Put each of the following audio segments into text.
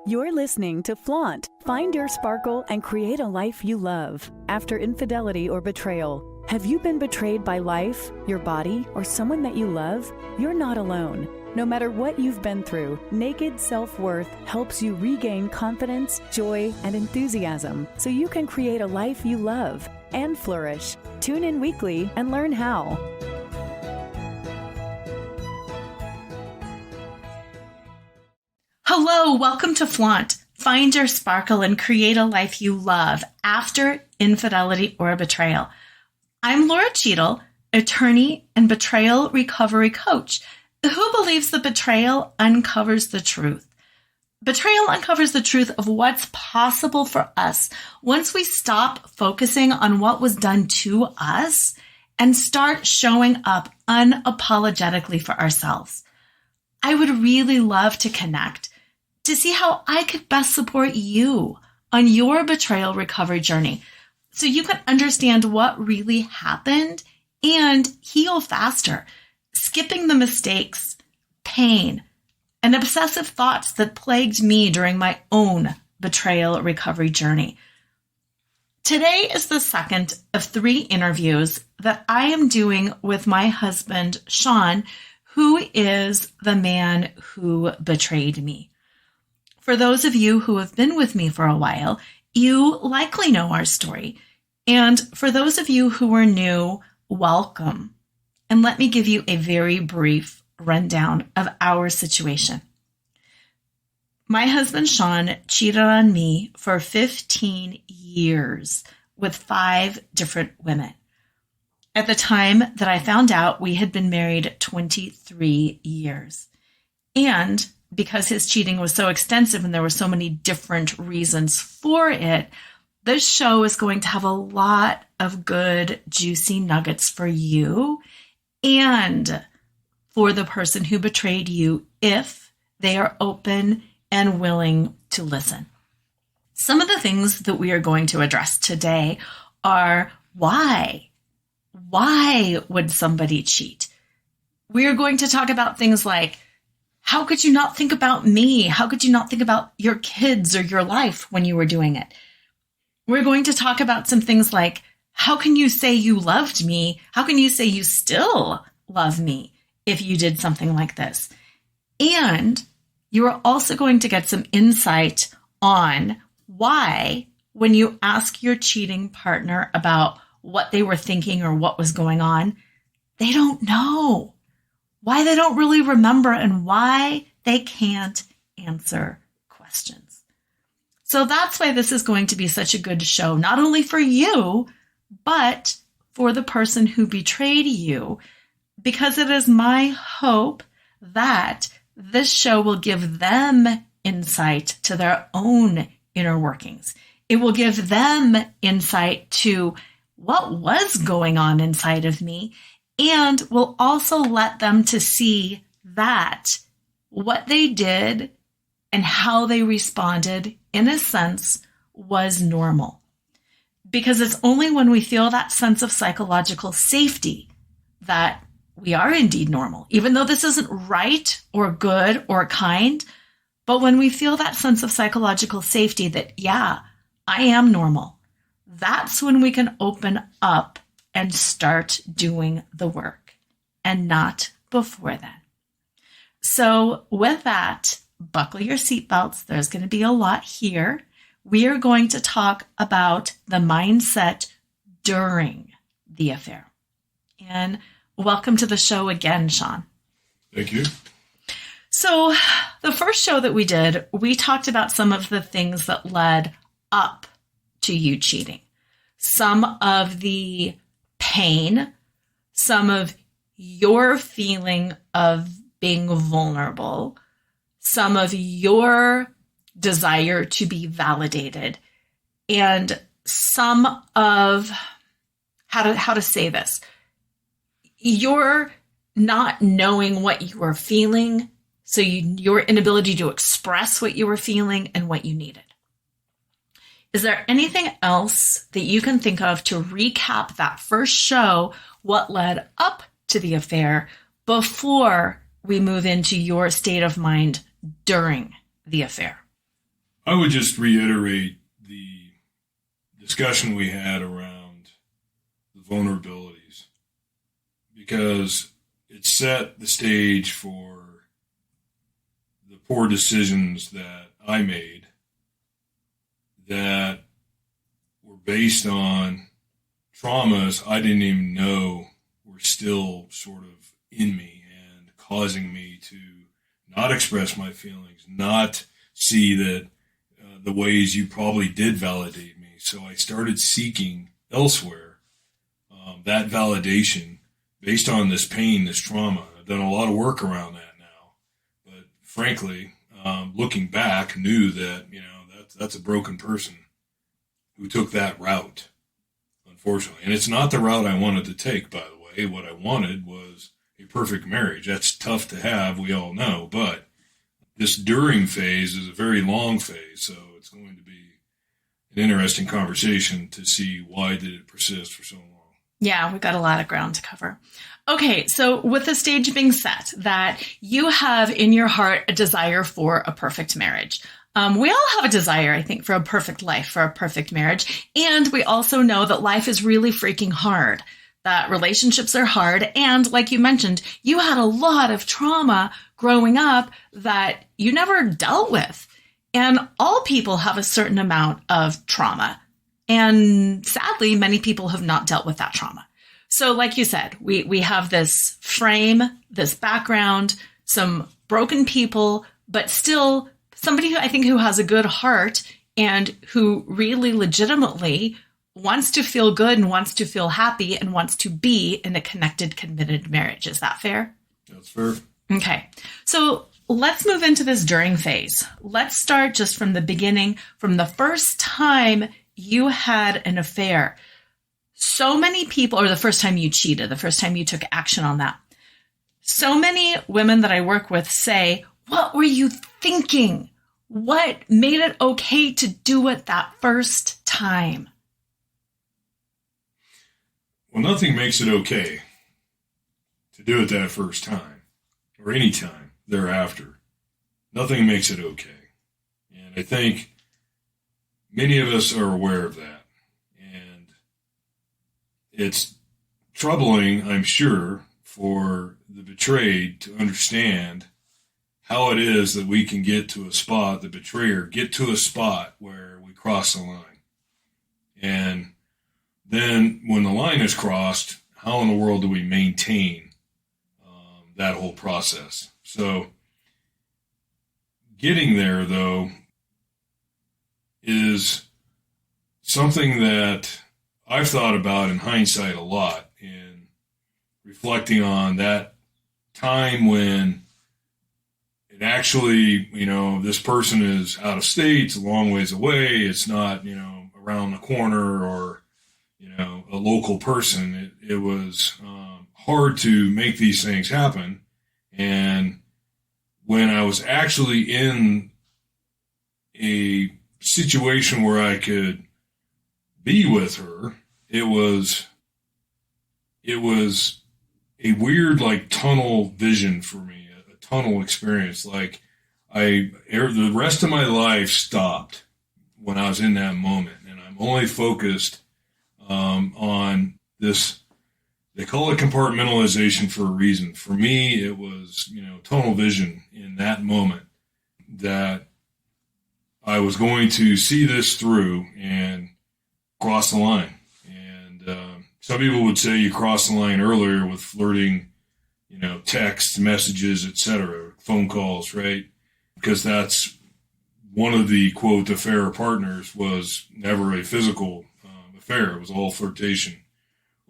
You're listening to Flaunt. Find your sparkle and create a life you love. After infidelity or betrayal, have you been betrayed by life, your body, or someone that you love? You're not alone. No matter what you've been through, Naked Self-Worth helps you regain confidence, joy, and enthusiasm so you can create a life you love and flourish. Tune in weekly and learn how. Hello, welcome to Flaunt. Find your sparkle and create a life you love after infidelity or betrayal. I'm Lora Cheadle, attorney and betrayal recovery coach, who believes that betrayal uncovers the truth. Betrayal uncovers the truth of what's possible for us once we stop focusing on what was done to us and start showing up unapologetically for ourselves. I would really love to connect to see how I could best support you on your betrayal recovery journey so you can understand what really happened and heal faster, skipping the mistakes, pain, and obsessive thoughts that plagued me during my own betrayal recovery journey. Today is the second of 3 interviews that I am doing with my husband, Shawn, who is the man who betrayed me. For those of you who have been with me for a while, you likely know our story. And for those of you who are new, welcome. And let me give you a very brief rundown of our situation. My husband, Shawn, cheated on me for 15 years with 5 different women. At the time that I found out, we had been married 23 years. And because his cheating was so extensive and there were so many different reasons for it, this show is going to have a lot of good, juicy nuggets for you and for the person who betrayed you if they are open and willing to listen. Some of the things that we are going to address today are why? Why would somebody cheat? We are going to talk about things like, how could you not think about me? How could you not think about your kids or your life when you were doing it? We're going to talk about some things like, how can you say you loved me? How can you say you still love me if you did something like this? And you are also going to get some insight on why, when you ask your cheating partner about what they were thinking or what was going on, they don't know. Why they don't really remember and why they can't answer questions. So that's why this is going to be such a good show, not only for you, but for the person who betrayed you, because it is my hope that this show will give them insight to their own inner workings. It will give them insight to what was going on inside of me, and will also let them to see that what they did and how they responded, in a sense, was normal. Because it's only when we feel that sense of psychological safety that we are indeed normal, even though this isn't right or good or kind. But when we feel that sense of psychological safety that, yeah, I am normal, that's when we can open up and start doing the work, and not before then. So with that, buckle your seatbelts. There's going to be a lot here. We are going to talk about the mindset during the affair. And welcome to the show again, Shawn. Thank you. So the first show that we did, we talked about some of the things that led up to you cheating. Some of the pain, some of your feeling of being vulnerable, some of your desire to be validated, and some of how to say this, your not knowing what you were feeling, so your inability to express what you were feeling and what you needed. Is there anything else that you can think of to recap that first show, what led up to the affair, before we move into your state of mind during the affair? I would just reiterate the discussion we had around the vulnerabilities, because it set the stage for the poor decisions that I made that were based on traumas I didn't even know were still sort of in me and causing me to not express my feelings, not see that the ways you probably did validate me. So I started seeking elsewhere that validation based on this pain, this trauma. I've done a lot of work around that now, but frankly, looking back, knew that that's a broken person who took that route, unfortunately. And it's not the route I wanted to take, by the way. What I wanted was a perfect marriage. That's tough to have, we all know, but this during phase is a very long phase, so it's going to be an interesting conversation to see why did it persist for so long. Yeah, we've got a lot of ground to cover. Okay, so with the stage being set that you have in your heart a desire for a perfect marriage. We all have a desire, I think, for a perfect life, for a perfect marriage. And we also know that life is really freaking hard, that relationships are hard. And like you mentioned, you had a lot of trauma growing up that you never dealt with. And all people have a certain amount of trauma. And sadly, many people have not dealt with that trauma. So like you said, we have this frame, this background, some broken people, but still somebody who has a good heart and who really legitimately wants to feel good and wants to feel happy and wants to be in a connected, committed marriage. Is that fair? That's fair. Okay. So let's move into this during phase. Let's start just from the beginning, from the first time you had an affair. So many people, or the first time you cheated, the first time you took action on that. So many women that I work with say, what were you thinking? What made it okay to do it that first time? Well, nothing makes it okay to do it that first time or any time thereafter. Nothing makes it okay. And I think many of us are aware of that. And it's troubling, I'm sure, for the betrayed to understand how it is that we can get to a spot, the betrayer, get to a spot where we cross the line. And then when the line is crossed, how in the world do we maintain that whole process? So getting there, though, is something that I've thought about in hindsight a lot in reflecting on that time when it actually, this person is out of state, it's a long ways away, it's not, around the corner or, a local person. It was hard to make these things happen. And when I was actually in a situation where I could be with her, it was a weird, like, tunnel vision for me, a tunnel experience. Like, the rest of my life stopped when I was in that moment, and I'm only focused on this. They call it compartmentalization for a reason. For me, it was, tunnel vision in that moment that I was going to see this through and cross the line. And some people would say you crossed the line earlier with flirting, texts, messages, etc., phone calls, right? Because that's one of the, quote, affair partners was never a physical affair. It was all flirtation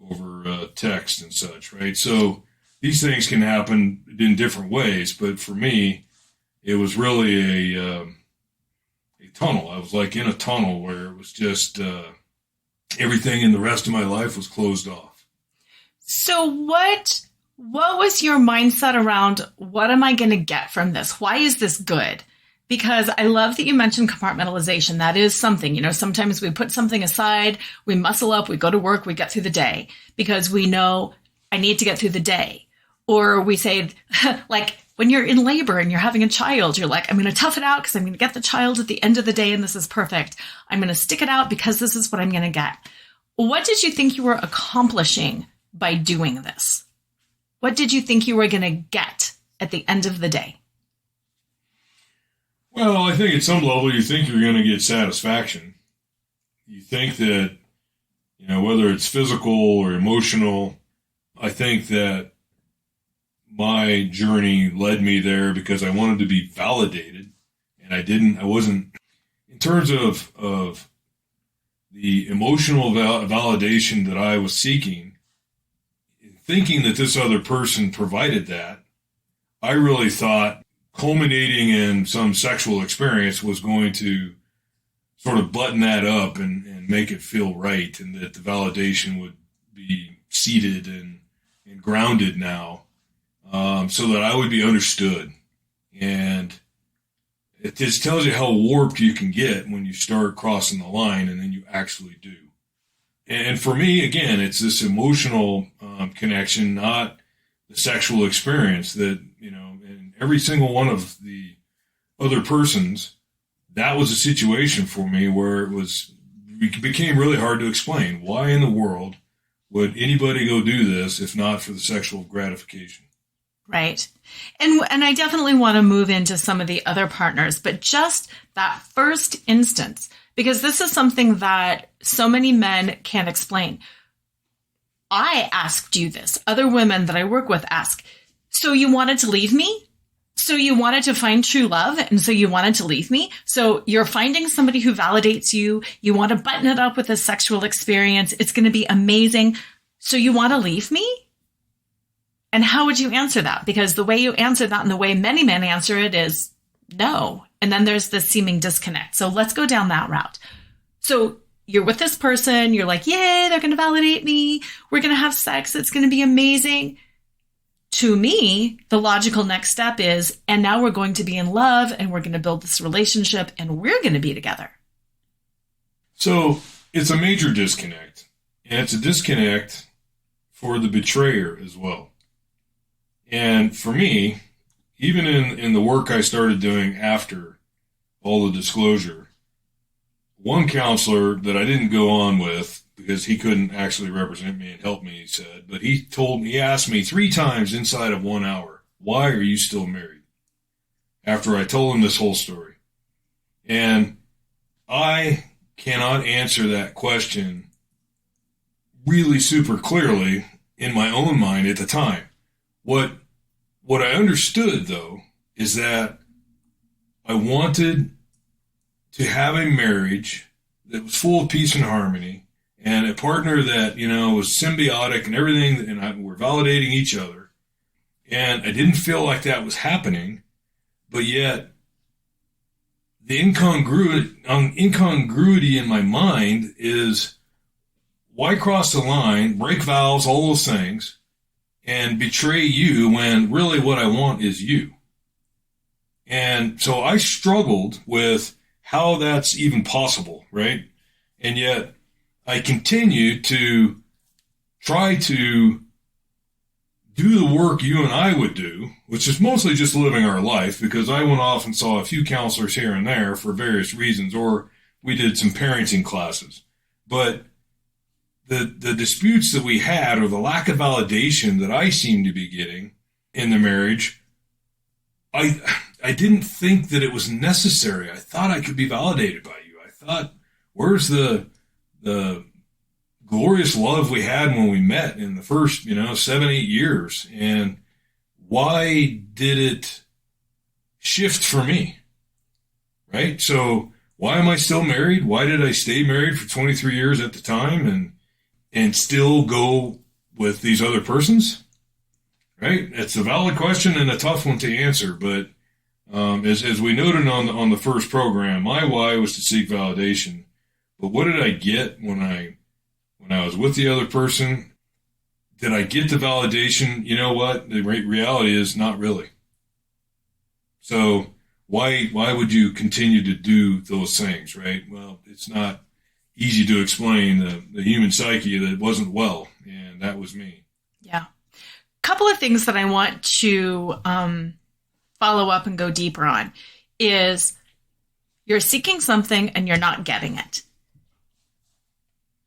over text and such, right? So these things can happen in different ways, but for me, it was really a tunnel. I was like in a tunnel where it was just everything in the rest of my life was closed off. So what was your mindset around what am I going to get from this? Why is this good? Because I love that you mentioned compartmentalization. That is something, sometimes we put something aside, we muscle up, we go to work, we get through the day because we know I need to get through the day. Or we say, like, when you're in labor and you're having a child, you're like, I'm going to tough it out because I'm going to get the child at the end of the day and this is perfect. I'm going to stick it out because this is what I'm going to get. What did you think you were accomplishing by doing this? What did you think you were going to get at the end of the day? Well, I think at some level you think you're going to get satisfaction. You think that, whether it's physical or emotional, I think that my journey led me there because I wanted to be validated, and I wasn't, in terms of the emotional validation that I was seeking, thinking that this other person provided that. I really thought culminating in some sexual experience was going to sort of button that up and make it feel right, and that the validation would be seated and grounded now, so that I would be understood. And it just tells you how warped you can get when you start crossing the line and then you actually do. And for me, again, it's this emotional connection, not the sexual experience that, and every single one of the other persons, that was a situation for me where it became really hard to explain. Why in the world would anybody go do this if not for the sexual gratification? Right. And I definitely want to move into some of the other partners, but just that first instance, because this is something that so many men can't explain. I asked you this. Other women that I work with ask, so you wanted to leave me? So you wanted to find true love, and so you wanted to leave me? So you're finding somebody who validates you. You want to button it up with a sexual experience. It's going to be amazing. So you want to leave me? And how would you answer that? Because the way you answer that and the way many men answer it is no. And then there's this seeming disconnect. So let's go down that route. So you're with this person. You're like, yay, they're going to validate me. We're going to have sex. It's going to be amazing. To me, the logical next step is, and now we're going to be in love and we're going to build this relationship and we're going to be together. So it's a major disconnect. And it's a disconnect for the betrayer as well. And for me, even in the work I started doing after all the disclosure, one counselor that I didn't go on with because he couldn't actually represent me and help me, he said, but he asked me 3 times inside of 1 hour, why are you still married? After I told him this whole story. And I cannot answer that question really super clearly in my own mind at the time. What I understood, though, is that I wanted to have a marriage that was full of peace and harmony and a partner that, was symbiotic and everything, and we're validating each other. And I didn't feel like that was happening, but yet the incongruity in my mind is, why cross the line, break vows, all those things, and betray you when really what I want is you? And so I struggled with how that's even possible, right? And yet I continue to try to do the work you and I would do, which is mostly just living our life, because I went off and saw a few counselors here and there for various reasons, or we did some parenting classes. But the disputes that we had, or the lack of validation that I seemed to be getting in the marriage, I didn't think that it was necessary. I thought I could be validated by you. I thought, where's the glorious love we had when we met in the first, 7-8 years? And why did it shift for me? Right? So why am I still married? Why did I stay married for 23 years at the time and still go with these other persons? Right? It's a valid question and a tough one to answer, but as we noted on the first program, my why was to seek validation. But what did I get when I was with the other person? Did I get the validation? You know what? The reality is not really. So why would you continue to do those things, right? Well, it's not easy to explain the human psyche that wasn't well, and that was me. Yeah. Couple of things that I want to follow up and go deeper on is you're seeking something and you're not getting it.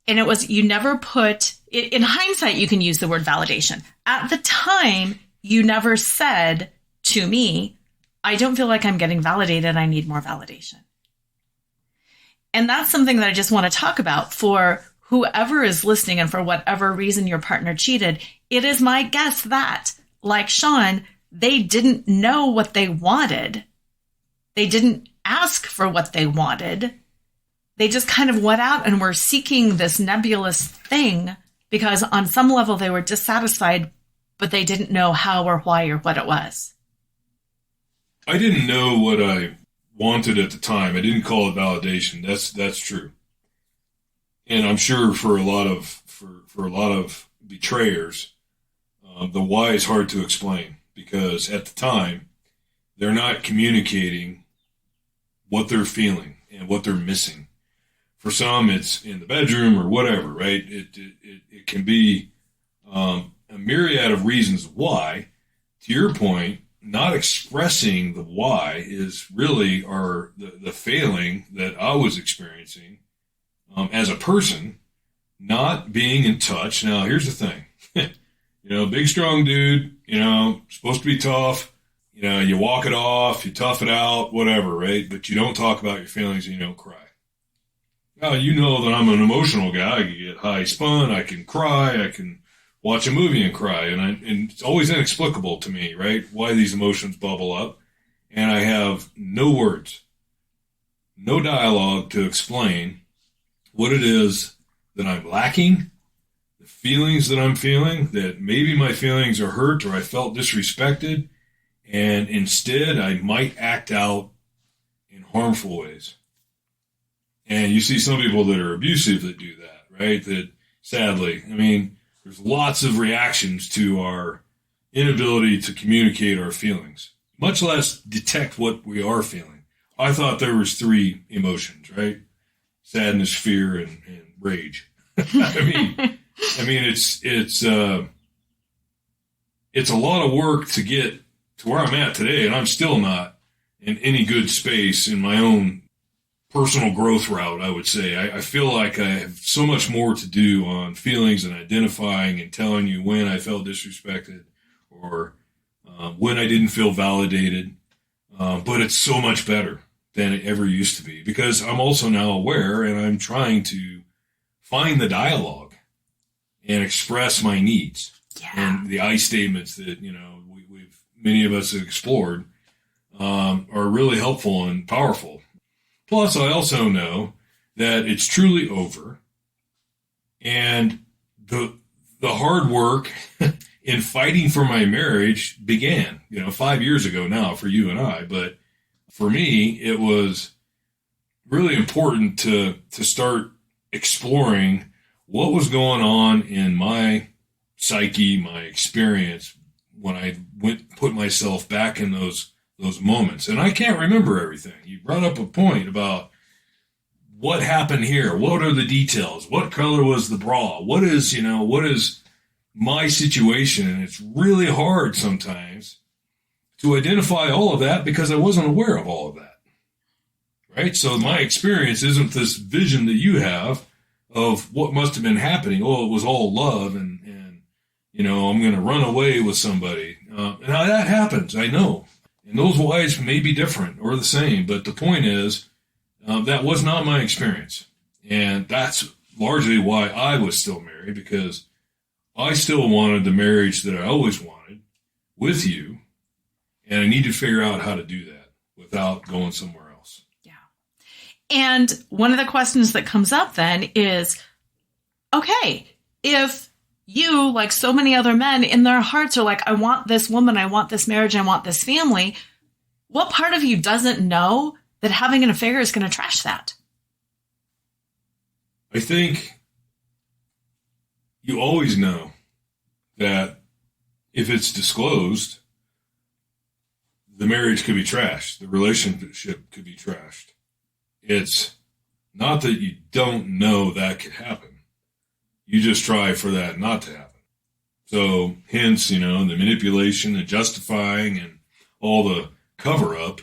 And it was, you never put, in hindsight, you can use the word validation. At the time, you never said to me, I don't feel like I'm getting validated. I need more validation. And that's something that I just want to talk about for whoever is listening and for whatever reason your partner cheated. It is my guess that, like Shawn, they didn't know what they wanted. They didn't ask for what they wanted. They just kind of went out and were seeking this nebulous thing because on some level they were dissatisfied, but they didn't know how or why or what it was. I didn't know what I wanted at the time. I didn't call it validation. That's true. And I'm sure for a lot of betrayers, the why is hard to explain because at the time they're not communicating what they're feeling and what they're missing. For some, it's in the bedroom or whatever, right? It can be a myriad of reasons why. To your point, not expressing the why is really the failing that I was experiencing as a person, not being in touch. Now, here's the thing. Big, strong dude, supposed to be tough. You walk it off, you tough it out, whatever, right? But you don't talk about your feelings and you don't cry. Now, you know that I'm an emotional guy. I can get high spun. I can cry. I can watch a movie and cry. And it's always inexplicable to me, right? Why these emotions bubble up. And I have no words, no dialogue to explain what it is that I'm lacking, the feelings that I'm feeling, that maybe my feelings are hurt or I felt disrespected. And instead, I might act out in harmful ways. And you see some people that are abusive that do that, right? That sadly, there's lots of reactions to our inability to communicate our feelings, much less detect what we are feeling. I thought there was 3 emotions, right? Sadness, fear, and rage. It's a lot of work to get to where I'm at today, and I'm still not in any good space in my own personal growth route, I would say. I feel like I have so much more to do on feelings and identifying and telling you when I felt disrespected or when I didn't feel validated. But it's so much better than it ever used to be because I'm also now aware and I'm trying to find the dialogue and express my needs. Yeah. And the I statements that, many of us have explored are really helpful and powerful. Plus, I also know that it's truly over, and the hard work in fighting for my marriage began, 5 years ago now for you and I. But for me, it was really important to start exploring what was going on in my psyche, my experience when I put myself back in those moments. And I can't remember everything. You brought up a point about what happened here. What are the details? What color was the bra? What is my situation? And it's really hard sometimes to identify all of that because I wasn't aware of all of that. Right? So my experience isn't this vision that you have of what must have been happening. Oh, it was all love and I'm going to run away with somebody. And that happens, I know. And those whys may be different or the same, but the point is that was not my experience. And that's largely why I was still married, because I still wanted the marriage that I always wanted with you, and I need to figure out how to do that without going somewhere else. Yeah. And one of the questions that comes up then is, okay, if you, like so many other men, in their hearts are like, I want this woman, I want this marriage, I want this family. What part of you doesn't know that having an affair is going to trash that? I think you always know that if it's disclosed, the marriage could be trashed. The relationship could be trashed. It's not that you don't know that could happen. You just try for that not to happen. So hence, the manipulation, the justifying, and all the cover up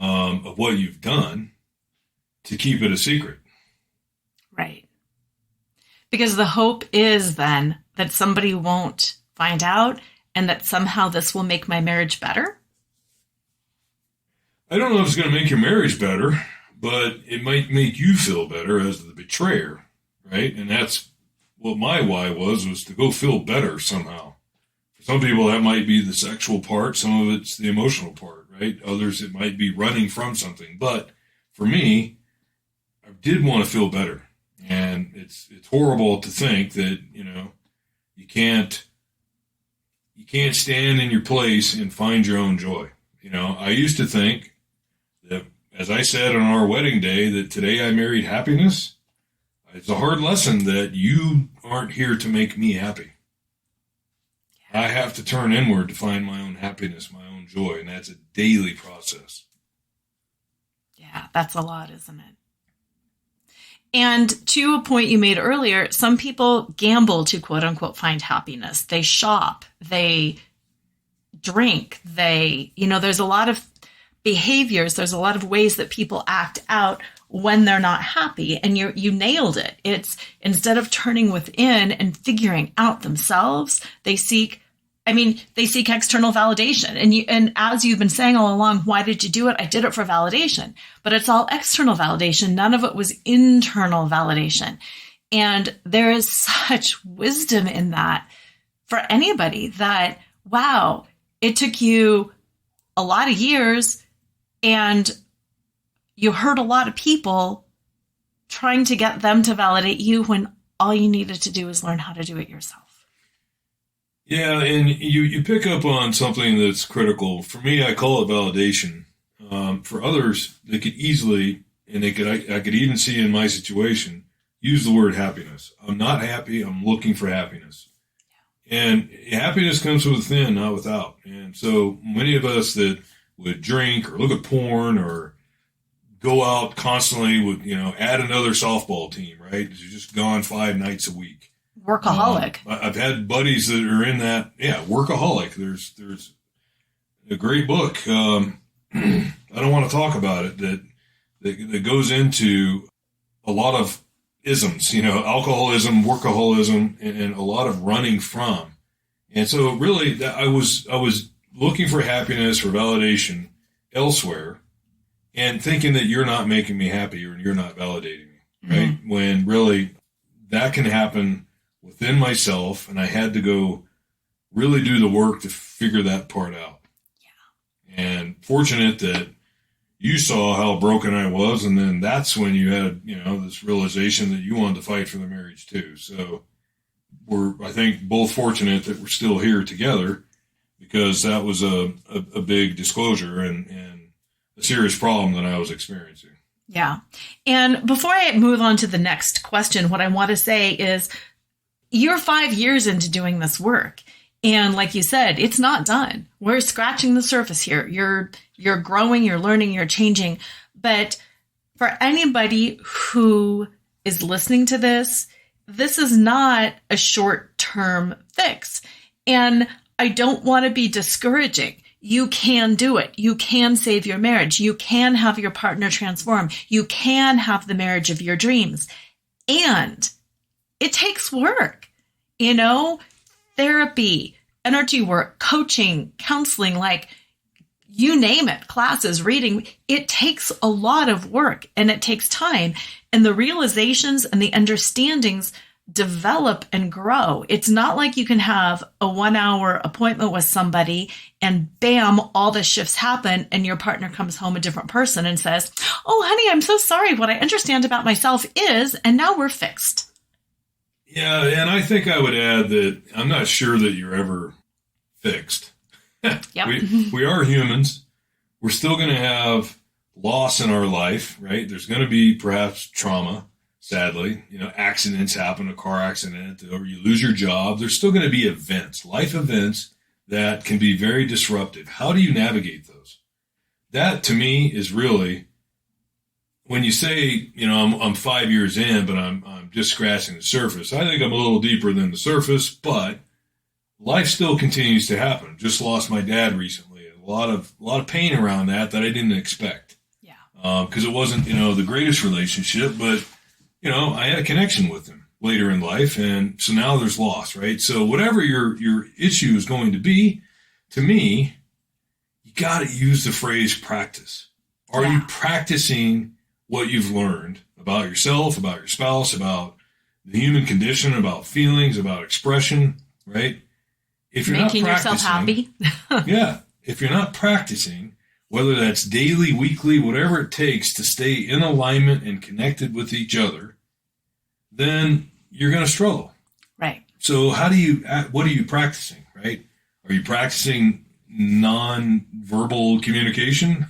of what you've done to keep it a secret. Right. Because the hope is then that somebody won't find out and that somehow this will make my marriage better. I don't know if it's going to make your marriage better, but it might make you feel better as the betrayer, right? And that's what my why was to go feel better somehow. For some people, that might be the sexual part. Some of it's the emotional part, right? Others, it might be running from something. But for me, I did want to feel better. And it's horrible to think that, you can't stand in your place and find your own joy. I used to think that, as I said on our wedding day, that today I married happiness. It's a hard lesson that you aren't here to make me happy. I have to turn inward to find my own happiness, my own joy, and that's a daily process. Yeah, that's a lot, isn't it? And to a point you made earlier, some people gamble to quote unquote find happiness. They shop, they drink, there's a lot of behaviors, there's a lot of ways that people act out when they're not happy. And you nailed it. It's instead of turning within and figuring out themselves, they seek external validation. And as you've been saying all along, why did you do it? I did it for validation, but it's all external validation. None of it was internal validation. And there is such wisdom in that for anybody that, wow, it took you a lot of years and you hurt a lot of people trying to get them to validate you when all you needed to do is learn how to do it yourself. Yeah, and you pick up on something that's critical. For me, I call it validation. For others, they could easily, and I could even see in my situation, use the word happiness. I'm not happy. I'm looking for happiness. And happiness comes from within, not without. And so many of us that would drink or look at porn or go out constantly with, add another softball team, right? You're just gone 5 nights a week. Workaholic. I've had buddies that are in that. Yeah, workaholic. There's a great book. I don't want to talk about it that goes into a lot of isms, alcoholism, workaholism, and a lot of running from. And so really I was looking for happiness, for validation elsewhere and thinking that you're not making me happy or you're not validating me, right? Mm-hmm. When really that can happen within myself, and I had to go really do the work to figure that part out. Yeah. And fortunate that you saw how broken I was, and then that's when you had, this realization that you wanted to fight for the marriage too. So we're, I think, both fortunate that we're still here together because that was a big disclosure and a serious problem that I was experiencing. Yeah. And before I move on to the next question, what I want to say is, you're 5 years into doing this work. And like you said, it's not done. We're scratching the surface here. You're growing, you're learning, you're changing. But for anybody who is listening to this, this is not a short-term fix. And I don't want to be discouraging. You can do it. You can save your marriage. You can have your partner transform. You can have the marriage of your dreams. And it takes work, therapy, energy work, coaching, counseling, like you name it, classes, reading. It takes a lot of work and it takes time. And the realizations and the understandings develop and grow. It's not like you can have a 1-hour appointment with somebody and bam, all the shifts happen and your partner comes home a different person and says, "Oh, honey, I'm so sorry. What I understand about myself is," and now we're fixed. Yeah, and I think I would add that I'm not sure that you're ever fixed. Yep. We are humans. We're still going to have loss in our life, right? There's going to be perhaps trauma, sadly. Accidents happen, a car accident, or you lose your job. There's still going to be events, life events that can be very disruptive. How do you navigate those? That, to me, is really, when you say, I'm 5 years in, but I'm just scratching the surface. I think I'm a little deeper than the surface, but life still continues to happen. Just lost my dad recently, a lot of pain around that I didn't expect. Yeah. Because it wasn't, the greatest relationship, but, I had a connection with him later in life. And so now there's loss, right? So whatever your issue is going to be, to me, you got to use the phrase practice. Are you practicing what you've learned about yourself, about your spouse, about the human condition, about feelings, about expression, right? If you're making not yourself happy. Yeah. If you're not practicing, whether that's daily, weekly, whatever it takes to stay in alignment and connected with each other, then you're going to struggle. Right. So what are you practicing, right? Are you practicing non-verbal communication?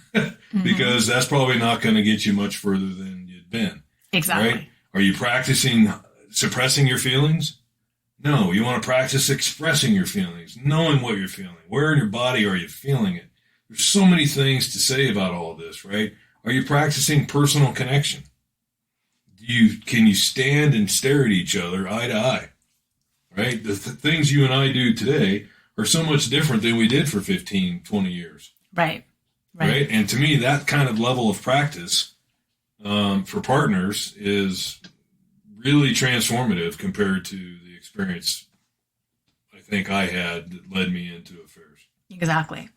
Because that's probably not going to get you much further than you'd been. Exactly. Right? Are you practicing suppressing your feelings? No, you want to practice expressing your feelings, knowing what you're feeling. Where in your body are you feeling it? There's so many things to say about all this, right? Are you practicing personal connection? Can you stand and stare at each other eye to eye? Right? The things you and I do today are so much different than we did for 15, 20 years. Right. Right? And to me, that kind of level of practice for partners is really transformative compared to the experience I think I had that led me into affairs. Exactly.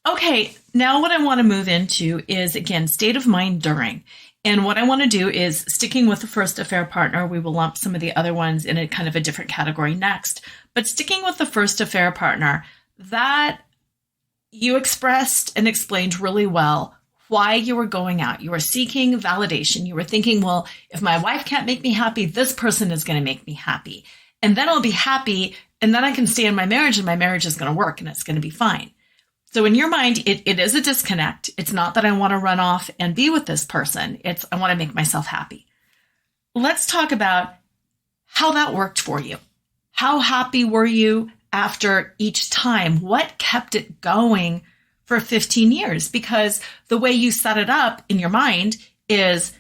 Okay, now what I want to move into is, again, state of mind during. And what I want to do is, sticking with the first affair partner, we will lump some of the other ones in a kind of a different category next. But sticking with the first affair partner, that you expressed and explained really well why you were going out. You were seeking validation. You were thinking, well, if my wife can't make me happy, this person is going to make me happy. And then I'll be happy, and then I can stay in my marriage, and my marriage is going to work, and it's going to be fine. So in your mind, it is a disconnect. It's not that I want to run off and be with this person. It's I want to make myself happy. Let's talk about how that worked for you. How happy were you after each time? What kept it going for 15 years? Because the way you set it up in your mind is,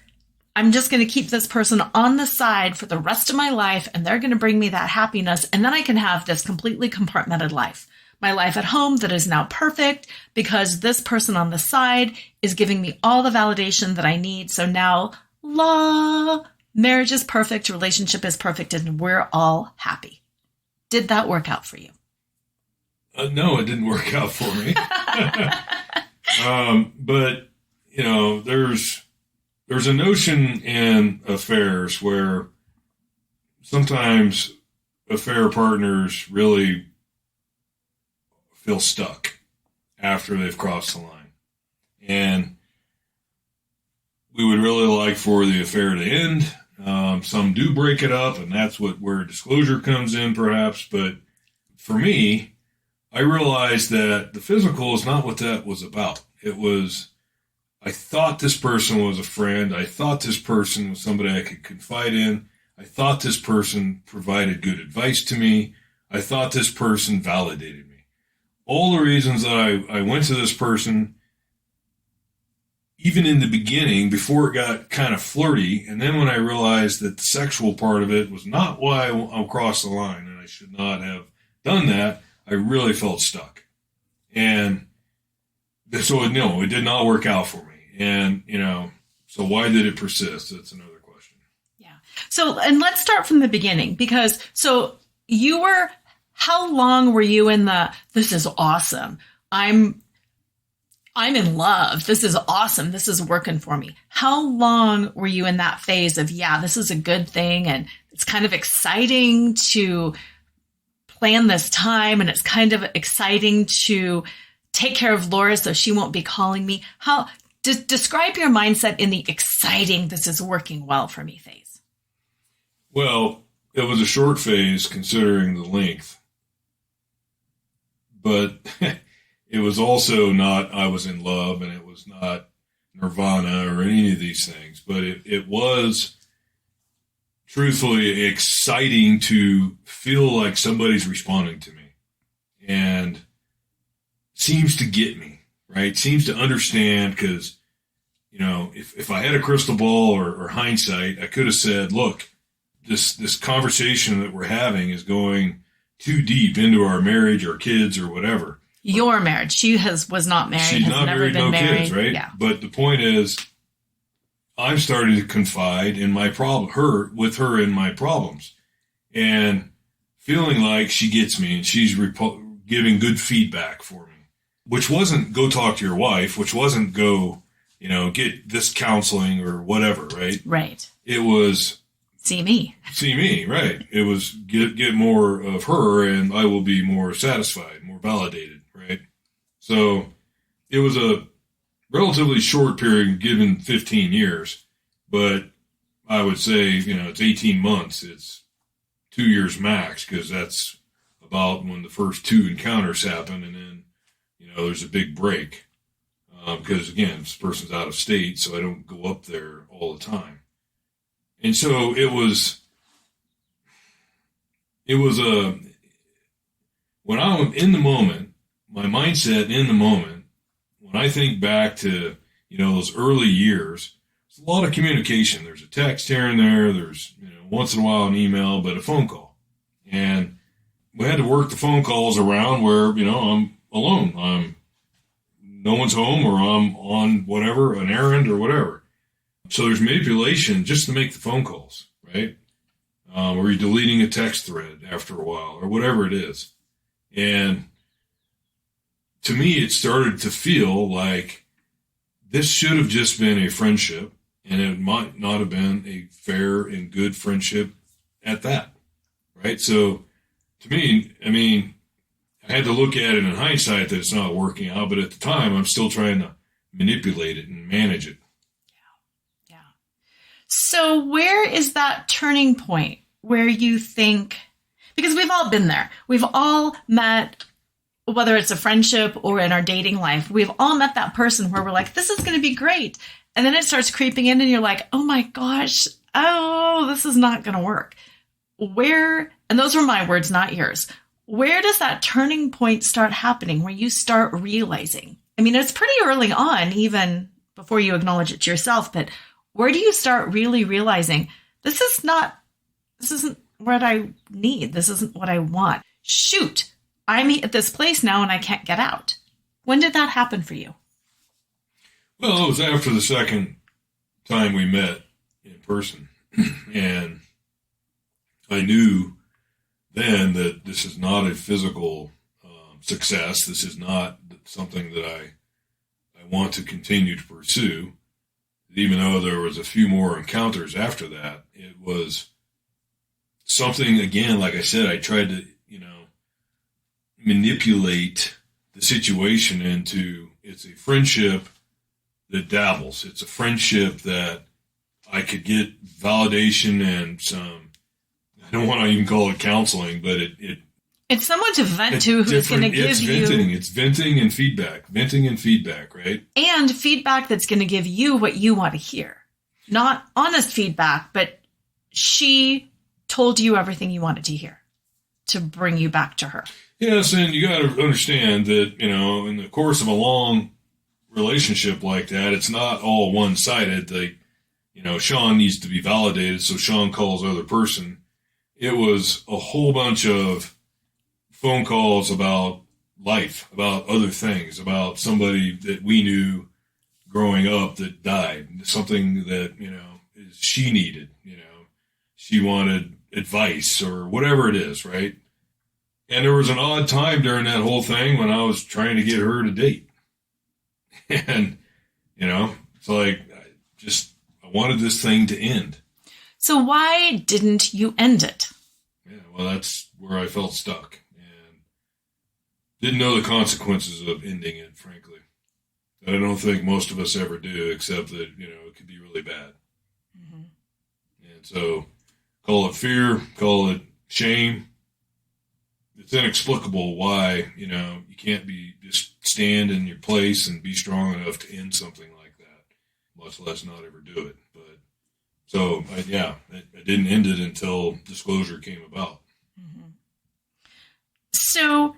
I'm just going to keep this person on the side for the rest of my life, and they're going to bring me that happiness. And then I can have this completely compartmented life. My life at home that is now perfect because this person on the side is giving me all the validation that I need. So now, marriage is perfect, relationship is perfect, and we're all happy. Did that work out for you? No, it didn't work out for me. But, there's a notion in affairs where sometimes affair partners really feel stuck after they've crossed the line. And we would really like for the affair to end. Some do break it up, and that's where disclosure comes in, perhaps. But for me, I realized that the physical is not what that was about. It was, I thought this person was a friend. I thought this person was somebody I could confide in. I thought this person provided good advice to me. I thought this person validated me. All the reasons that I went to this person, even in the beginning, before it got kind of flirty, and then when I realized that the sexual part of it was not why I crossed the line, and I should not have done that, I really felt stuck. And so, no, it did not work out for me. And, so why did it persist? That's another question. Yeah. So, and let's start from the beginning, because, how long were you in this is awesome. I'm in love. This is awesome. This is working for me. How long were you in that phase of, this is a good thing, and it's kind of exciting to plan this time, and it's kind of exciting to take care of Lora so she won't be calling me? How describe your mindset in the exciting, this is working well for me phase? Well, it was a short phase considering the length. But it was also not, I was in love, and it was not nirvana or any of these things. But it was truthfully exciting to feel like somebody's responding to me and seems to get me, right? Seems to understand, because, if I had a crystal ball or hindsight, I could have said, look, this conversation that we're having is going too deep into our marriage or kids or whatever. Your marriage. She was not married. She's has not never married, been no married. kids, right? Yeah. But the point is, I'm starting to confide in my with her in my problems, and feeling like she gets me and she's giving good feedback for me, which wasn't go talk to your wife, which wasn't go, get this counseling or whatever, right? Right. It was see me, right? It was get more of her and I will be more satisfied, more validated, right? So it was a relatively short period given 15 years, but I would say, it's 18 months. It's 2 years max, because that's about when the first two encounters happen. And then, there's a big break. Because again, this person's out of state, so I don't go up there all the time. And so it was when I'm in the moment, my mindset in the moment, when I think back to, those early years, there's a lot of communication. There's a text here and there. There's, once in a while an email, but a phone call. And we had to work the phone calls around where, I'm alone. No one's home, or I'm on whatever, an errand or whatever. So there's manipulation just to make the phone calls, right? Or you're deleting a text thread after a while or whatever it is. And to me, it started to feel like this should have just been a friendship, and it might not have been a fair and good friendship at that, right? So to me, I had to look at it in hindsight that it's not working out, but at the time, I'm still trying to manipulate it and manage it. Yeah. So where is that turning point where you think, because we've all been there. We've all met, whether it's a friendship or in our dating life, we've all met that person where we're like, this is going to be great. And then it starts creeping in and you're like, oh my gosh, this is not going to work. And those are my words, not yours. Where does that turning point start happening where you start realizing? It's pretty early on, even before you acknowledge it to yourself, but where do you start really realizing this isn't what I need. This isn't what I want. Shoot, I'm at this place now and I can't get out. When did that happen for you? Well, it was after the second time we met in person. And I knew then that this is not a physical success. This is not something that I want to continue to pursue. Even though there was a few more encounters after that, it was something, again, like I said, I tried to, manipulate the situation into, it's a friendship that dabbles. It's a friendship that I could get validation and some, I don't want to even call it counseling, but it's someone to vent to who's going to give you. It's venting and feedback, right? And feedback that's going to give you what you want to hear. Not honest feedback, but she told you everything you wanted to hear to bring you back to her. Yes, and you got to understand that, in the course of a long relationship like that, it's not all one-sided. Like, Shawn needs to be validated, so Shawn calls the other person. It was a whole bunch of phone calls about life, about other things, about somebody that we knew growing up that died, something that, she needed, she wanted advice or whatever it is, right? And there was an odd time during that whole thing when I was trying to get her to date. And, it's like, I wanted this thing to end. So why didn't you end it? Yeah, well, that's where I felt stuck and didn't know the consequences of ending it, frankly. I don't think most of us ever do, except that, it could be really bad. Mm-hmm. And so call it fear, call it shame. It's inexplicable why, you can't just stand in your place and be strong enough to end something like that, much less not ever do it. But so, I didn't end it until disclosure came about. Mm-hmm. So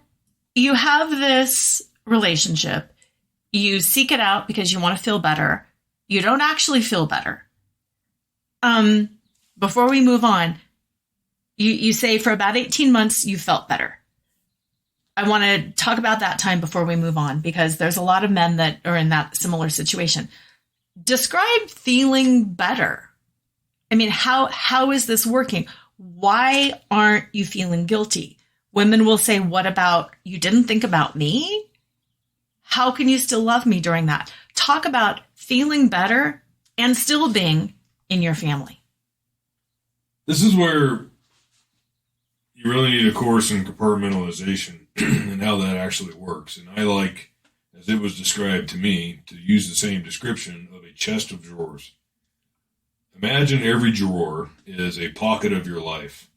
you have this relationship. You seek it out because you want to feel better. You don't actually feel better. Before we move on, you say for about 18 months you felt better. I want to talk about that time before we move on, because there's a lot of men that are in that similar situation. Describe feeling better. I mean, how is this working? Why aren't you feeling guilty? Women will say, what about, you didn't think about me? How can you still love me during that? Talk about feeling better and still being in your family. This is where you really need a course in compartmentalization and how that actually works. And I like, as it was described to me, to use the same description of a chest of drawers. Imagine every drawer is a pocket of your life,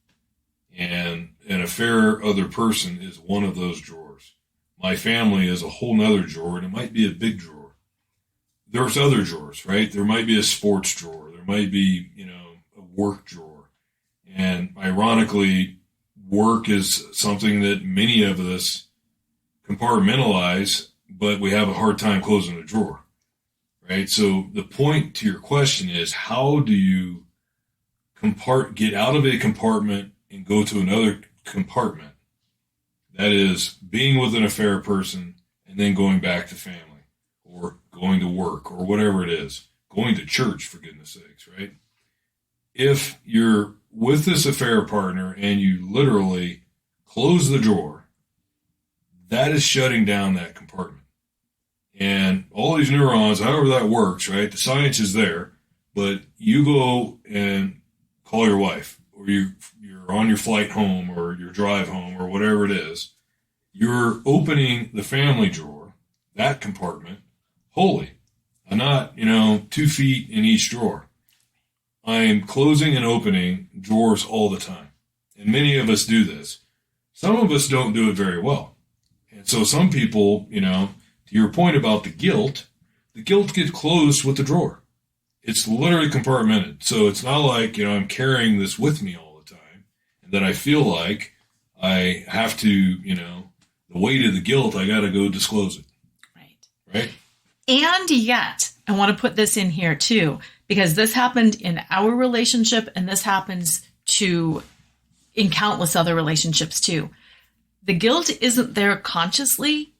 and an affair other person is one of those drawers. My family is a whole nother drawer, and it might be a big drawer. There's other drawers, right? There might be a sports drawer. There might be, a work drawer. And ironically, work is something that many of us compartmentalize, but we have a hard time closing a drawer, right? So the point to your question is, how do you get out of a compartment and go to another compartment? That is being with an affair person and then going back to family or going to work or whatever it is, going to church, for goodness sakes, right? If you're with this affair partner and you literally close the drawer, that is shutting down that compartment. And all these neurons, however that works, right? The science is there, but you go and call your wife, or you're on your flight home or your drive home or whatever it is. You're opening the family drawer, that compartment, wholly. I'm not, 2 feet in each drawer. I'm closing and opening drawers all the time. And many of us do this. Some of us don't do it very well. And so some people, to your point about the guilt gets closed with the drawer. It's literally compartmented. So it's not like, I'm carrying this with me all the time and that I feel like I have to, the weight of the guilt, I got to go disclose it. Right. And yet, I want to put this in here too, because this happened in our relationship and this happens in countless other relationships too. The guilt isn't there consciously,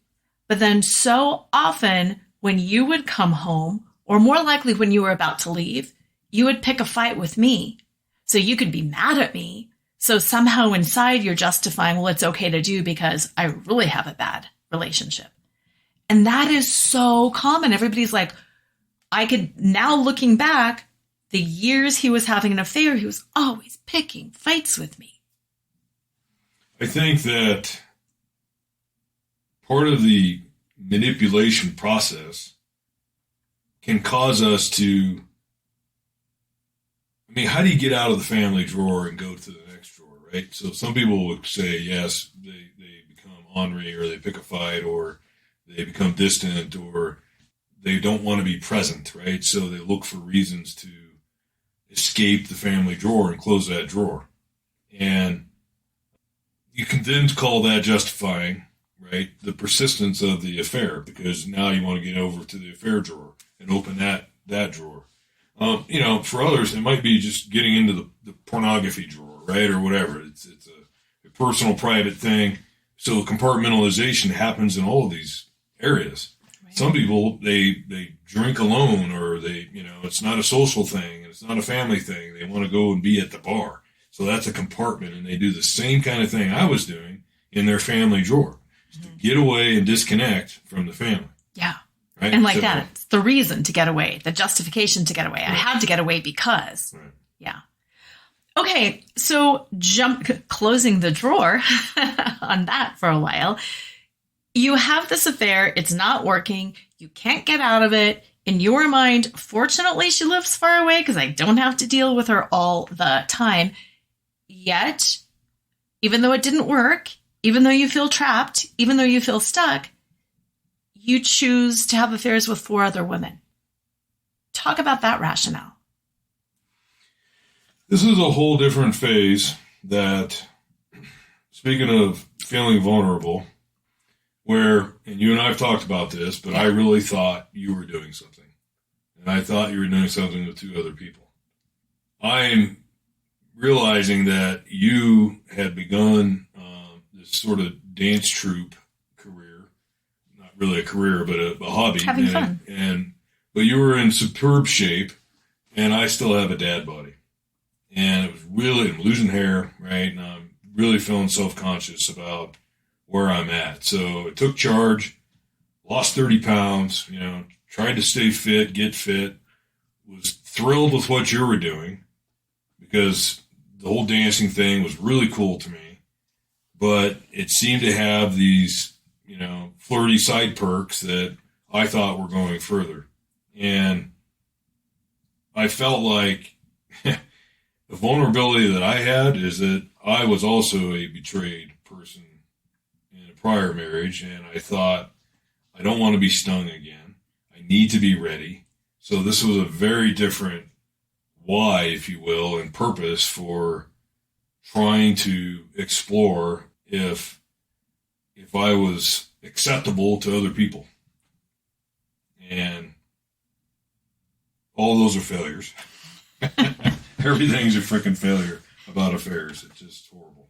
but then so often when you would come home, or more likely when you were about to leave, you would pick a fight with me. So you could be mad at me. So somehow inside you're justifying, well, it's okay to do because I really have a bad relationship. And that is so common. Everybody's like, I could, now looking back, the years he was having an affair, he was always picking fights with me. I think that part of the manipulation process can cause us to, how do you get out of the family drawer and go to the next drawer, right? So some people would say, yes, they become ornery, or they pick a fight, or they become distant, or they don't want to be present, right? So they look for reasons to escape the family drawer and close that drawer. And you can then call that justifying, right, the persistence of the affair, because now you want to get over to the affair drawer and open that drawer. For others, it might be just getting into the pornography drawer, right, or whatever. It's a personal, private thing. So compartmentalization happens in all of these areas. Right. Some people, they drink alone, or it's not a social thing, and it's not a family thing. They want to go and be at the bar. So that's a compartment, and they do the same kind of thing I was doing in their family drawer, to get away and disconnect from the family. Yeah. Right? And like that, it's the reason to get away, the justification to get away. Right. I had to get away because, right. Yeah. Okay, so closing the drawer on that for a while. You have this affair, it's not working, you can't get out of it. In your mind, fortunately, she lives far away because I don't have to deal with her all the time. Yet, even though it didn't work, even though you feel trapped, even though you feel stuck, you choose to have affairs with 4 other women. Talk about that rationale. This is a whole different phase that, speaking of feeling vulnerable, where, and you and I have talked about this, but I really thought you were doing something. And I thought you were doing something with 2 other people. I'm realizing that you had begun this this sort of dance troupe career, not really a career, but a hobby. Having fun. But you were in superb shape, and I still have a dad body. And it was really, I'm losing hair, right? And I'm really feeling self-conscious about where I'm at. So I took charge, lost 30 pounds, tried to stay fit, get fit, was thrilled with what you were doing because the whole dancing thing was really cool to me. But it seemed to have these, flirty side perks that I thought were going further. And I felt like the vulnerability that I had is that I was also a betrayed person in a prior marriage. And I thought, I don't want to be stung again. I need to be ready. So this was a very different why, if you will, and purpose for trying to explore if I was acceptable to other people. And all those are failures. Everything's a freaking failure about affairs. It's just horrible.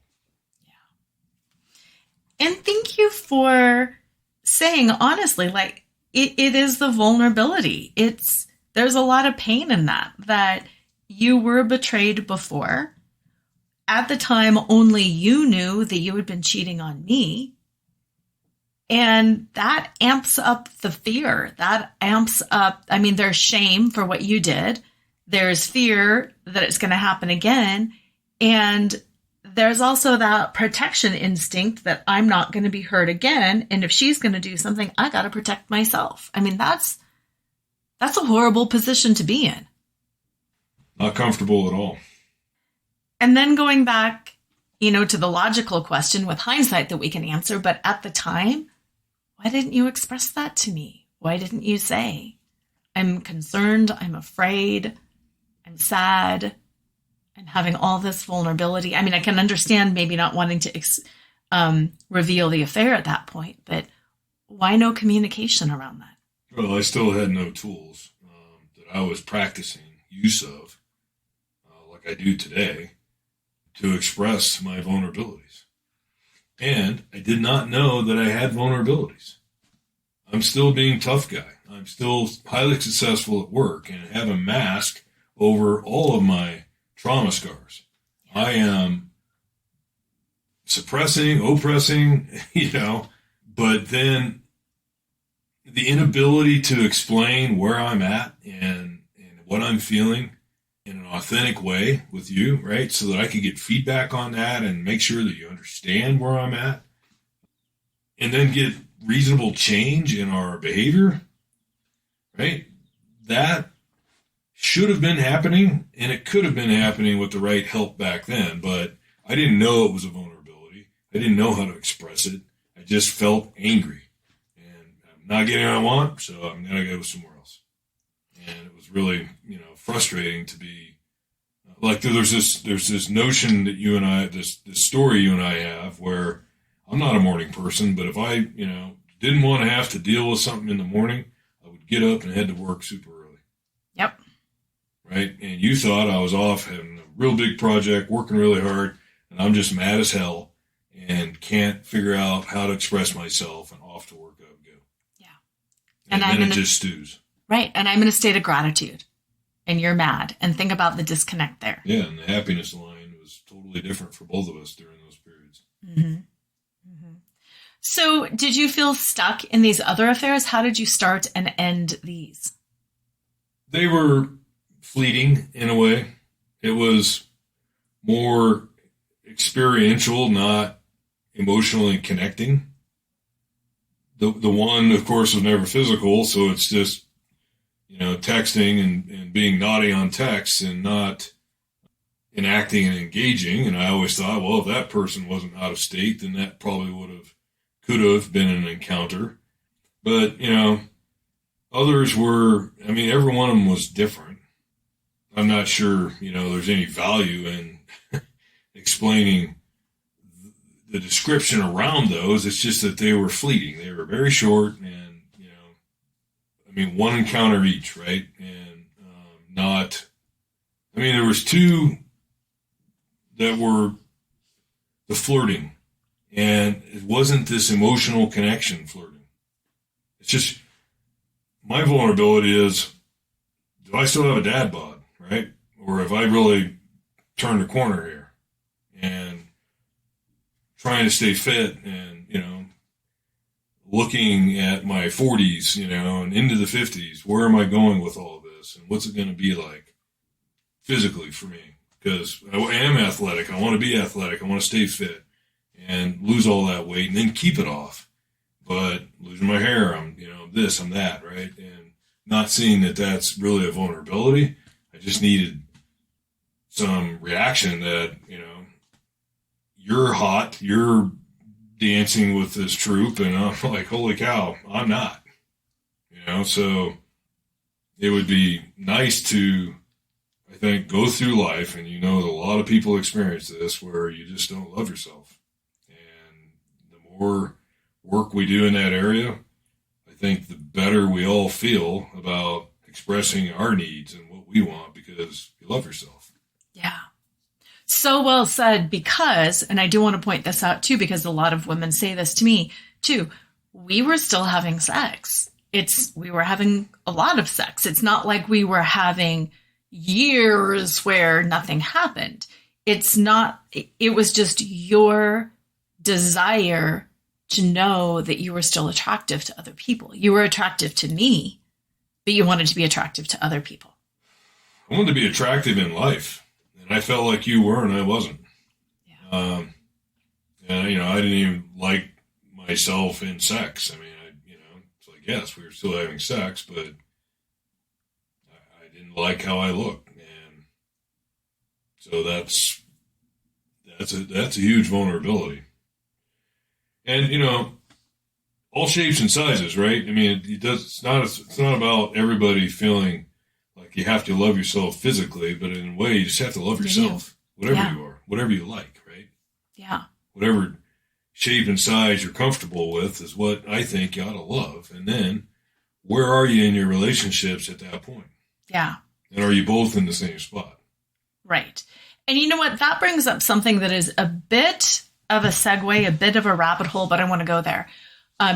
Yeah. And thank you for saying, honestly, like, it is the vulnerability. There's a lot of pain in that you were betrayed before. At the time, only you knew that you had been cheating on me. And that amps up the fear. That amps up, there's shame for what you did. There's fear that it's going to happen again. And there's also that protection instinct that I'm not going to be hurt again. And if she's going to do something, I got to protect myself. That's a horrible position to be in. Not comfortable at all. And then going back, to the logical question with hindsight that we can answer, but at the time, why didn't you express that to me? Why didn't you say, I'm concerned, I'm afraid, I'm sad, and having all this vulnerability? I can understand maybe not wanting to reveal the affair at that point, but why no communication around that? Well, I still had no tools that I was practicing use of, like I do today, to express my vulnerabilities. And I did not know that I had vulnerabilities. I'm still being tough guy. I'm still highly successful at work and have a mask over all of my trauma scars. I am suppressing, oppressing, but then the inability to explain where I'm at and what I'm feeling in an authentic way with you, right? So that I could get feedback on that and make sure that you understand where I'm at and then get reasonable change in our behavior, right? That should have been happening, and it could have been happening with the right help back then, but I didn't know it was a vulnerability. I didn't know how to express it. I just felt angry, and I'm not getting what I want, so I'm going to go somewhere else. And it was really, frustrating to be like, there's this notion that you and I, this story you and I have where I'm not a morning person, but if I, didn't want to have to deal with something in the morning, I would get up and head to work super early. Yep. Right? And you thought I was off having a real big project, working really hard, and I'm just mad as hell and can't figure out how to express myself, and off to work I would go. Yeah. And then it just stews. Right. And I'm in a state of gratitude, and you're mad, and think about the disconnect there. Yeah. And the happiness line was totally different for both of us during those periods. Mm-hmm. Mm-hmm. So did you feel stuck in these other affairs? How did you start and end these? They were fleeting in a way. It was more experiential, not emotionally connecting. The one, of course, was never physical, so it's just, texting and being naughty on text and not enacting and engaging. And I always thought, well, if that person wasn't out of state, then that probably could have been an encounter. But, others were, every one of them was different. I'm not sure, there's any value in explaining the description around those. It's just that they were fleeting. They were very short and, one encounter each, right? And there was two that were the flirting And it wasn't this emotional connection flirting. It's just, my vulnerability is, do I still have a dad bod, right? Or have I really turned a corner here and trying to stay fit and, looking at my 40s, and into the 50s, where am I going with all of this? And what's it going to be like physically for me? Because I am athletic. I want to be athletic. I want to stay fit and lose all that weight and then keep it off. But losing my hair, I'm this, I'm that, right? And not seeing that that's really a vulnerability. I just needed some reaction that, you're hot, you're dancing with this troop, and I'm like, holy cow, I'm not. So it would be nice to, I think, go through life, and a lot of people experience this, where you just don't love yourself. And the more work we do in that area, I think the better we all feel about expressing our needs and what we want, because you love yourself. Yeah. So well said, because, and I do want to point this out too, because a lot of women say this to me too, we were still having sex. We were having a lot of sex. It's not like we were having years where nothing happened. It was just your desire to know that you were still attractive to other people. You were attractive to me, but you wanted to be attractive to other people. I wanted to be attractive in life. And I felt like you were, and I wasn't. Yeah. And, I didn't even like myself in sex. I mean, it's like, yes, we were still having sex, but I didn't like how I looked. And so that's a huge vulnerability. And, all shapes and sizes, right? I mean, it's not about everybody feeling like you have to love yourself physically, but in a way, you just have to love yourself, whatever you are, whatever you like, right? Yeah. Whatever shape and size you're comfortable with is what I think you ought to love. And then, where are you in your relationships at that point? Yeah. And are you both in the same spot? Right. And you know what? That brings up something that is a bit of a segue, a bit of a rabbit hole, but I want to go there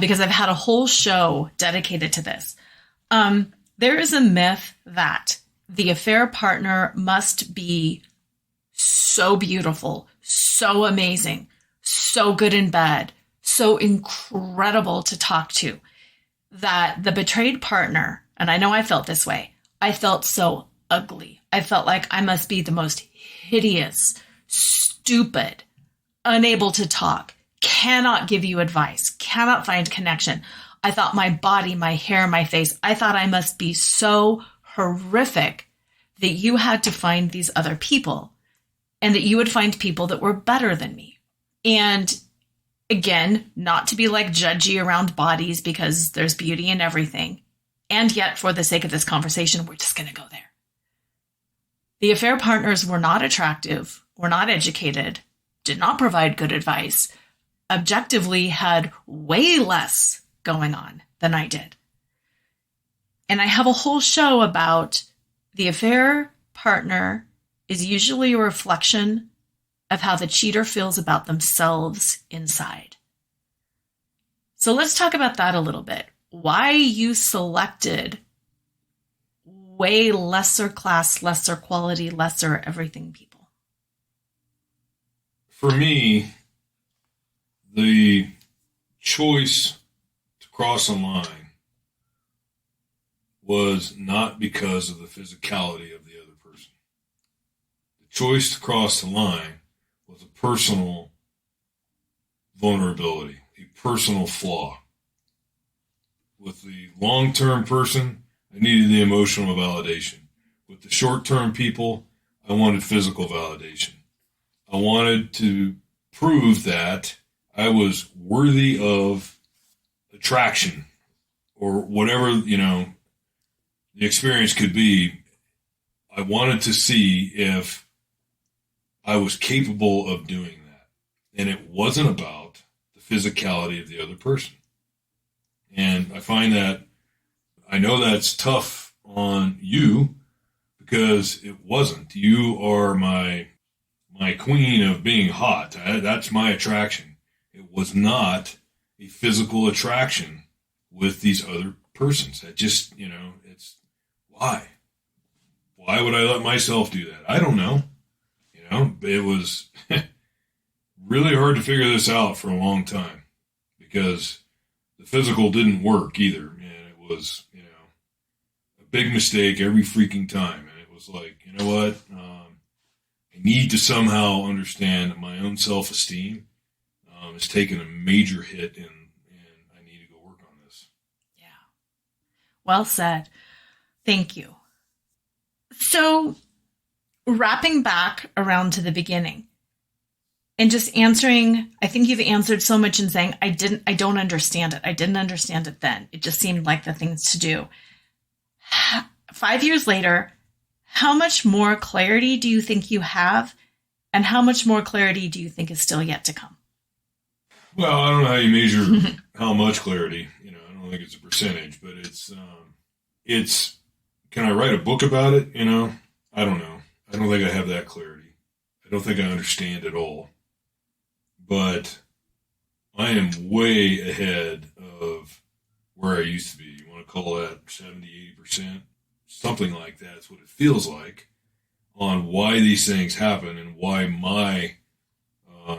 because I've had a whole show dedicated to this. There is a myth that the affair partner must be so beautiful, so amazing, so good in bed, so incredible to talk to, that the betrayed partner, and I know I felt this way, I felt so ugly. I felt like I must be the most hideous, stupid, unable to talk, cannot give you advice, cannot find connection. I thought my body, my hair, my face, I thought I must be so horrific that you had to find these other people and that you would find people that were better than me. And again, not to be like judgy around bodies, because there's beauty in everything. And yet, for the sake of this conversation, we're just going to go there. The affair partners were not attractive, were not educated, did not provide good advice, objectively had way less going on than I did. And I have a whole show about the affair partner is usually a reflection of how the cheater feels about themselves inside. So let's talk about that a little bit. Why you selected way lesser class, lesser quality, lesser everything people. For me, the choice to cross a line was not because of the physicality of the other person. The choice to cross the line was a personal vulnerability, a personal flaw. With the long-term person, I needed the emotional validation. With the short-term people, I wanted physical validation. I wanted to prove that I was worthy of attraction or whatever, the experience could be. I wanted to see if I was capable of doing that. And it wasn't about the physicality of the other person. And I find that, I know that's tough on you because it wasn't. You are my queen of being hot. That's my attraction. It was not a physical attraction with these other persons. That just, it's why? Why would I let myself do that? I don't know. It was really hard to figure this out for a long time because the physical didn't work either. And it was, a big mistake every freaking time. And it was like, you know what? I need to somehow understand that my own self-esteem has taken a major hit, and I need to go work on this. Yeah. Well said. Thank you. So, wrapping back around to the beginning and just answering, I think you've answered so much in saying, I don't understand it. I didn't understand it then. It just seemed like the things to do. 5 years later, how much more clarity do you think you have? And how much more clarity do you think is still yet to come? Well, I don't know how you measure how much clarity. I don't think it's a percentage, but it's. Can I write a book about it? I don't know. I don't think I have that clarity. I don't think I understand it all. But I am way ahead of where I used to be. You want to call that 70, 80%? Something like that's what it feels like on why these things happen and why my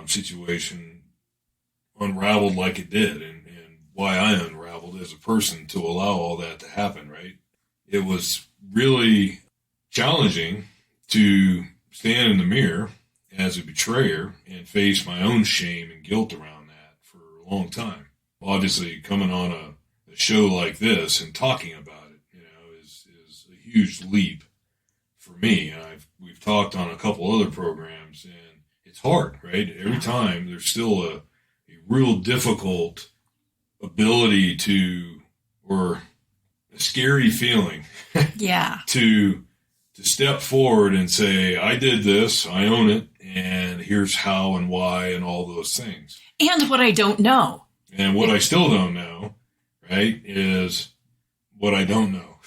situation unraveled like it did, and why I unraveled as a person to allow all that to happen, right? It was really challenging to stand in the mirror as a betrayer and face my own shame and guilt around that for a long time. Obviously, coming on a show like this and talking about it, is a huge leap for me. And we've talked on a couple other programs, and it's hard, right? Every time there's still a real difficult ability or a scary feeling to step forward and say, I did this, I own it, and here's how and why and all those things. And what I don't know. And what I still don't know, right, is what I don't know.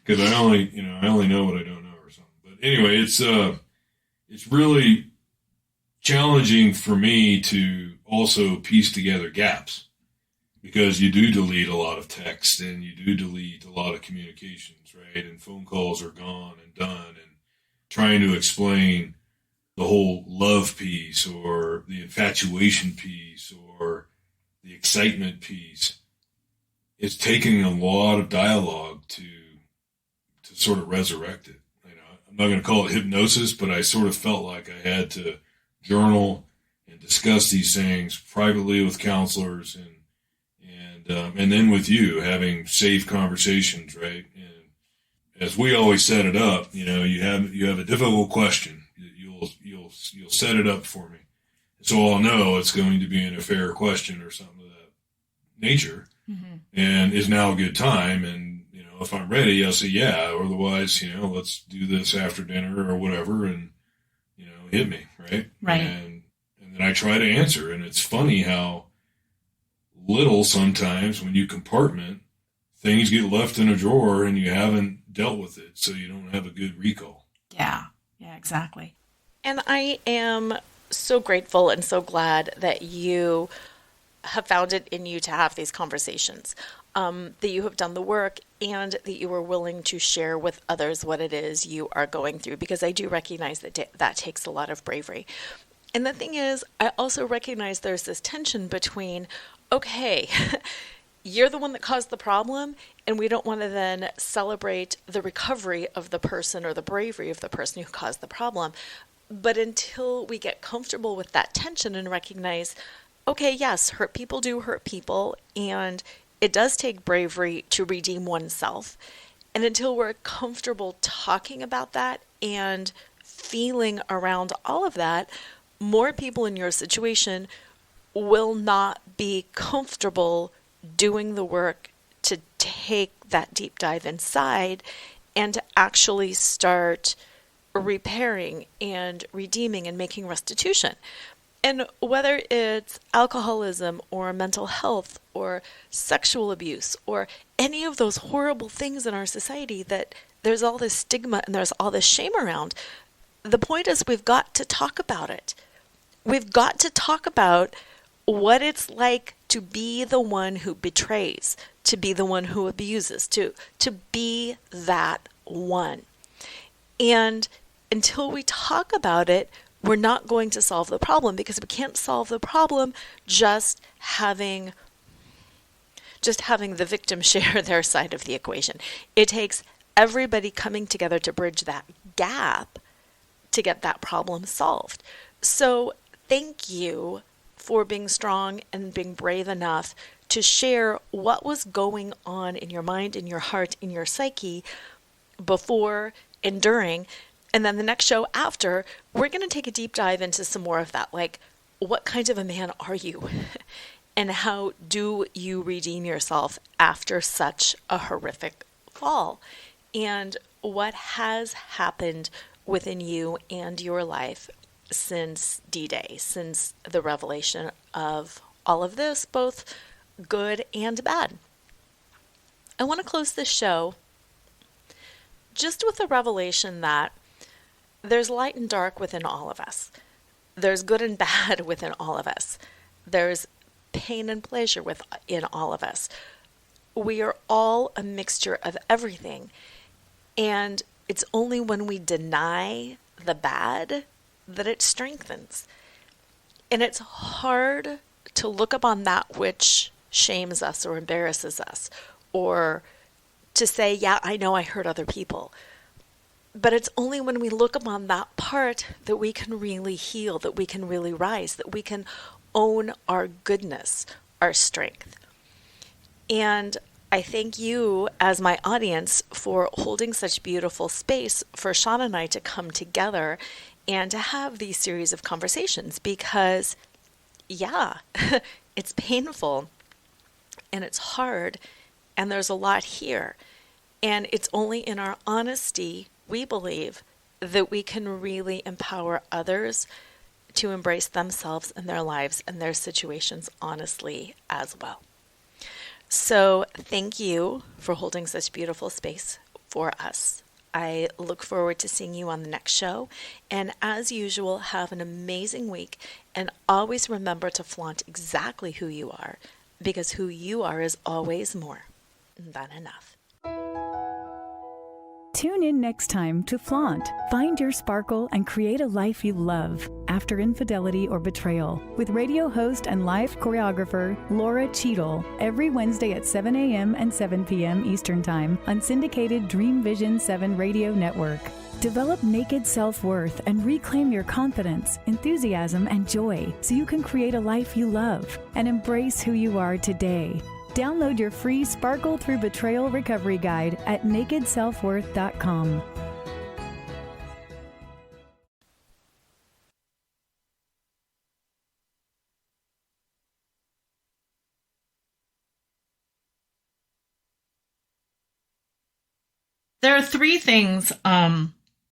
Because I only know what I don't know or something. But anyway, it's really challenging for me to also piece together gaps, because you do delete a lot of text and you do delete a lot of communications, right? And phone calls are gone and done, and trying to explain the whole love piece or the infatuation piece or the excitement piece. It's taking a lot of dialogue to sort of resurrect it. I'm not going to call it hypnosis, but I sort of felt like I had to journal and discuss these things privately with counselors and then with you, having safe conversations, right? And as we always set it up, you have a difficult question. You'll set it up for me, so I'll know it's going to be an affair question or something of that nature. Mm-hmm. And is now a good time? And if I'm ready, I'll say yeah. Or otherwise, let's do this after dinner or whatever, and hit me, right? Right. And then I try to answer, and it's funny how little sometimes when you compartment, things get left in a drawer and you haven't dealt with it, so you don't have a good recall. Yeah, exactly. And I am so grateful and so glad that you have found it in you to have these conversations, that you have done the work, and that you are willing to share with others what it is you are going through, because I do recognize that that takes a lot of bravery. And the thing is, I also recognize there's this tension between, okay, you're the one that caused the problem, and we don't want to then celebrate the recovery of the person or the bravery of the person who caused the problem. But until we get comfortable with that tension and recognize, okay, yes, hurt people do hurt people, and it does take bravery to redeem oneself. And until we're comfortable talking about that and feeling around all of that, more people in your situation will not be comfortable doing the work to take that deep dive inside and to actually start repairing and redeeming and making restitution. And whether it's alcoholism or mental health or sexual abuse or any of those horrible things in our society that there's all this stigma and there's all this shame around, the point is we've got to talk about it. We've got to talk about what it's like to be the one who betrays, to be the one who abuses, to be that one. And until we talk about it, we're not going to solve the problem, because we can't solve the problem just having the victim share their side of the equation. It takes everybody coming together to bridge that gap to get that problem solved. So thank you for being strong and being brave enough to share what was going on in your mind, in your heart, in your psyche before and during. And then the next show after, we're going to take a deep dive into some more of that. Like, what kind of a man are you? And how do you redeem yourself after such a horrific fall? And what has happened within you and your life since D-Day, since the revelation of all of this, both good and bad? I want to close this show just with a revelation that there's light and dark within all of us. There's good and bad within all of us. There's pain and pleasure within all of us. We are all a mixture of everything. And it's only when we deny the bad that it strengthens. And it's hard to look upon that which shames us or embarrasses us, or to say, yeah, I know I hurt other people. But it's only when we look upon that part that we can really heal, that we can really rise, that we can own our goodness, our strength. And I thank you as my audience for holding such beautiful space for Shawn and I to come together and to have these series of conversations, because, yeah, it's painful and it's hard and there's a lot here. And it's only in our honesty, we believe, that we can really empower others to embrace themselves and their lives and their situations honestly as well. So thank you for holding such beautiful space for us. I look forward to seeing you on the next show. And as usual, have an amazing week. And always remember to flaunt exactly who you are, because who you are is always more than enough. Tune in next time to Flaunt, Find Your Sparkle, and Create a Life You Love After Infidelity or Betrayal with radio host and live choreographer Lora Cheadle every Wednesday at 7 a.m. and 7 p.m. Eastern Time on syndicated Dream Vision 7 radio network. Develop naked self-worth and reclaim your confidence, enthusiasm, and joy so you can create a life you love and embrace who you are today. Download your free Sparkle Through Betrayal Recovery Guide at nakedselfworth.com. There are three things